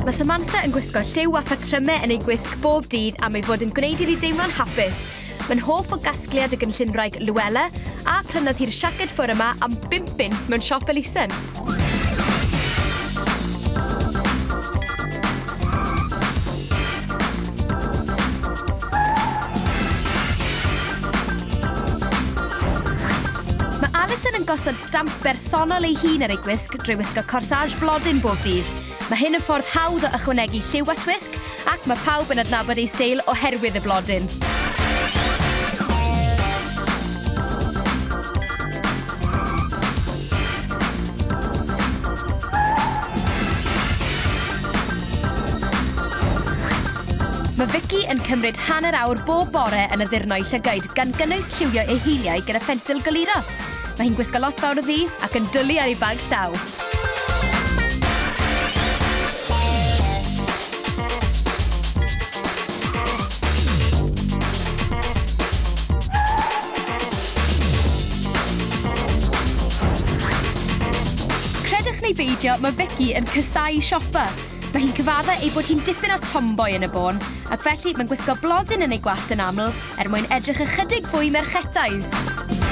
Mae Samantha yn gwisgo lliw a phatrymau yn ei gwisg bob dydd am ei fod yn gwneud iddi deimlo'n hapus. Mae'n hoff o gasgliad y gynllunwraig Llewellyn a prynodd hi'r siaced ffwr yma am 5 punt mewn siop elusen. Mae Alison yn gosod stamp bersonol ei hun ar ei gwisg drwy wisgo corsage blodyn bob dydd. Mae hyn yn ffordd hawdd o ychwanegu lliw at wisg ac mae pawb yn adnabod ei steil oherwydd y blodyn. Mae Vicky yn cymryd hanner awr bob bore yn y ddirnau llygaid gan gynnwys lliwio ei hiliau gyda phensil goluro. Mae hi'n gwisgo lot fawr o ddi ac yn dwlu ar ei bag llaw. Credwch neu beidio, mae Vicky yn casáu siopa. Mae hi'n cyfadda ei bod hi'n dipyn o tomboy yn y bôn, ac felly mae'n gwisgo blodyn yn ei gwallt yn aml mwyn edrych ychydig fwy merchetaidd.